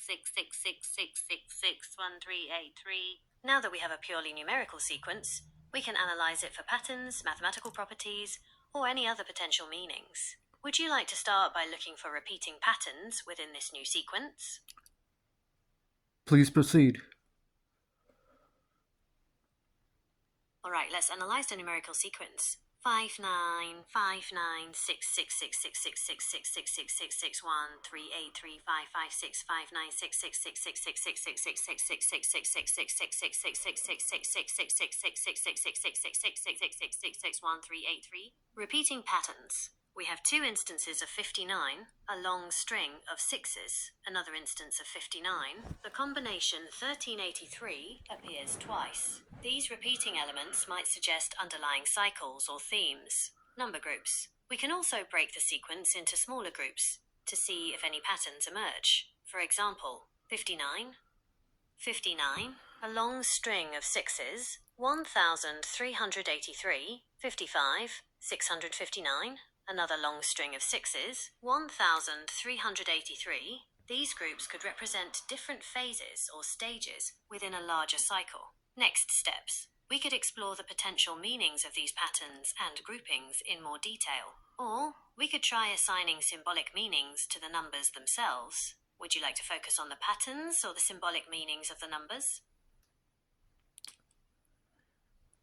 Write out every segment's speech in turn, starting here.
66666661383. Now that we have a purely numerical sequence, We can analyze it for patterns, mathematical properties, or any other potential meanings. Would you like to start by looking for repeating patterns within this new sequence? Please proceed. Alright, let's analyze the numerical sequence. 59, Repeating patterns. We have two instances of 59, a long string of sixes, another instance of 59. The combination 1383 appears twice. These repeating elements might suggest underlying cycles or themes. Number groups. We can also break the sequence into smaller groups to see if any patterns emerge. For example, 59, 59, a long string of sixes, 1383, 55, 659, another long string of sixes, 1383. These groups could represent different phases or stages within a larger cycle. Next steps. We could explore the potential meanings of these patterns and groupings in more detail. Or we could try assigning symbolic meanings to the numbers themselves. Would you like to focus on the patterns or the symbolic meanings of the numbers?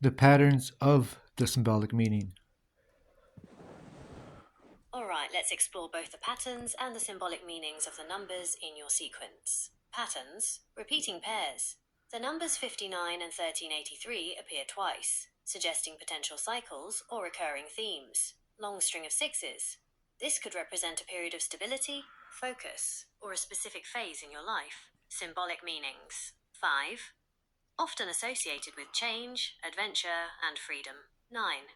The patterns of the symbolic meaning. Alright, let's explore both the patterns and the symbolic meanings of the numbers in your sequence. Patterns, repeating pairs. The numbers 59 and 1383 appear twice, suggesting potential cycles or recurring themes. Long string of sixes. This could represent a period of stability, focus, or a specific phase in your life. Symbolic meanings. 5. Often associated with change, adventure, and freedom. 9.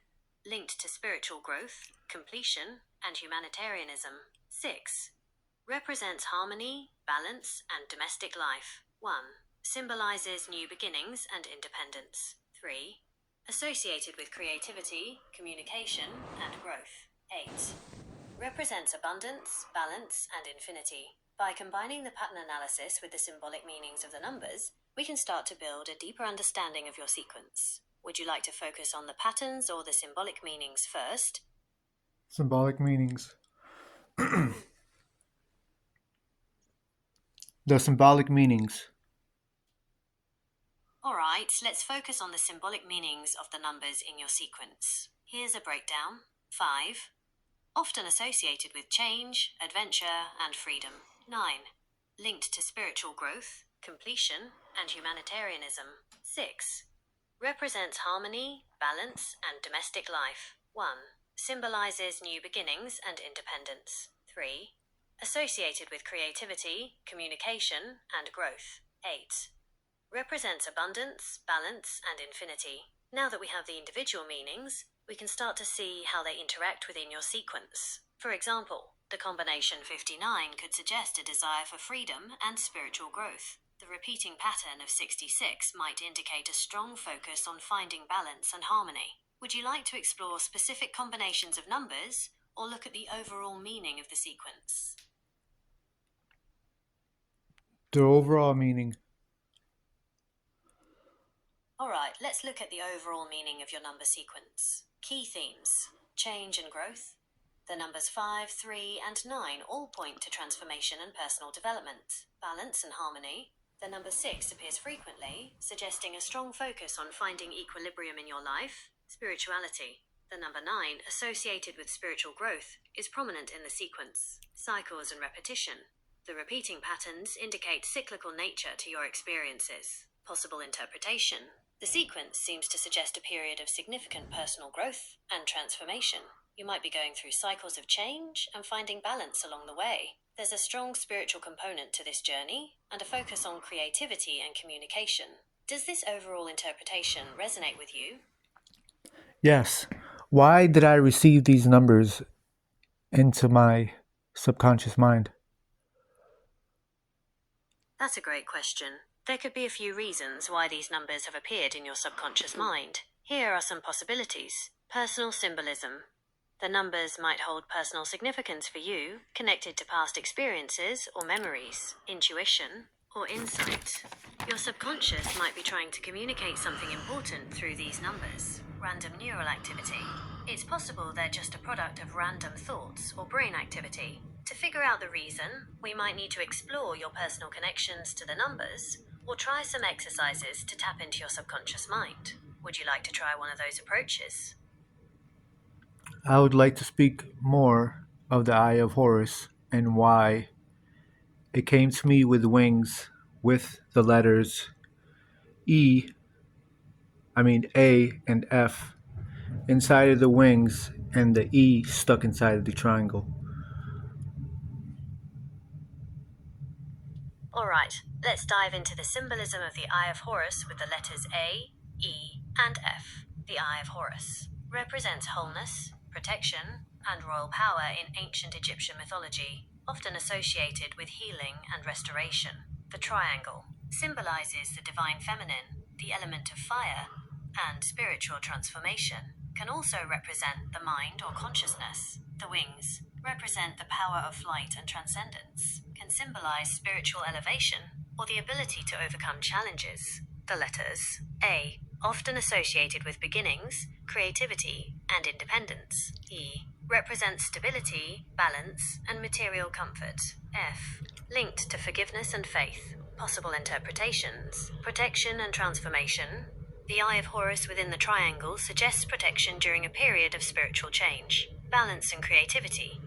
Linked to spiritual growth, completion, and humanitarianism. 6. Represents harmony, balance, and domestic life. 1. Symbolizes new beginnings and independence. 3. Associated with creativity, communication, and growth. 8. Represents abundance, balance, and infinity. By combining the pattern analysis with the symbolic meanings of the numbers, we can start to build a deeper understanding of your sequence. Would you like to focus on the patterns or the symbolic meanings first? Symbolic meanings. The symbolic meanings. Alright, let's focus on the symbolic meanings of the numbers in your sequence. Here's a breakdown. 5. Often associated with change, adventure, and freedom. 9. Linked to spiritual growth, completion, and humanitarianism. 6. Represents harmony, balance, and domestic life. 1. Symbolizes new beginnings and independence. 3. Associated with creativity, communication, and growth. 8. Represents abundance, balance, and infinity. Now that we have the individual meanings, we can start to see how they interact within your sequence. For example, the combination 59 could suggest a desire for freedom and spiritual growth. The repeating pattern of 66 might indicate a strong focus on finding balance and harmony. Would you like to explore specific combinations of numbers, or look at the overall meaning of the sequence? The overall meaning. Alright, let's look at the overall meaning of your number sequence. Key themes: change and growth. The numbers 5, 3, and 9 all point to transformation and personal development. Balance and harmony. The number 6 appears frequently, suggesting a strong focus on finding equilibrium in your life. Spirituality. The number 9, associated with spiritual growth, is prominent in the sequence. Cycles and repetition. The repeating patterns indicate cyclical nature to your experiences. Possible interpretation. The sequence seems to suggest a period of significant personal growth and transformation. You might be going through cycles of change and finding balance along the way. There's a strong spiritual component to this journey and a focus on creativity and communication. Does this overall interpretation resonate with you? Yes. Why did I receive these numbers into my subconscious mind? That's a great question. There could be a few reasons why these numbers have appeared in your subconscious mind. Here are some possibilities. Personal symbolism. The numbers might hold personal significance for you, connected to past experiences or memories. Intuition, or insight. Your subconscious might be trying to communicate something important through these numbers. Random neural activity. It's possible they're just a product of random thoughts or brain activity. To figure out the reason, we might need to explore your personal connections to the numbers, or try some exercises to tap into your subconscious mind. Would you like to try one of those approaches? I would like to speak more of the Eye of Horus and why it came to me with wings with the letters E, A and F inside of the wings and the E stuck inside of the triangle. Alright, let's dive into the symbolism of the Eye of Horus with the letters A, E, and F. The Eye of Horus represents wholeness, protection, and royal power in ancient Egyptian mythology, often associated with healing and restoration. The triangle symbolizes the divine feminine, the element of fire, and spiritual transformation. Can also represent the mind or consciousness. The wings represent the power of flight and transcendence, can symbolize spiritual elevation or the ability to overcome challenges. The letters A, often associated with beginnings, creativity, and independence. E, represents stability, balance, and material comfort. F, linked to forgiveness and faith. Possible interpretations: protection and transformation. The Eye of Horus within the triangle suggests protection during a period of spiritual change. Balance and creativity.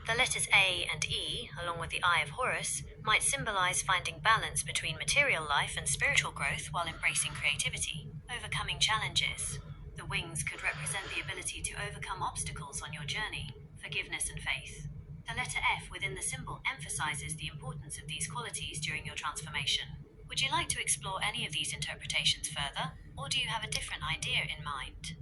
The letters A and E, along with the Eye of Horus, might symbolize finding balance between material life and spiritual growth while embracing creativity. Overcoming challenges. The wings could represent the ability to overcome obstacles on your journey. Forgiveness and faith. The letter F within the symbol emphasizes the importance of these qualities during your transformation. Would you like to explore any of these interpretations further, or do you have a different idea in mind?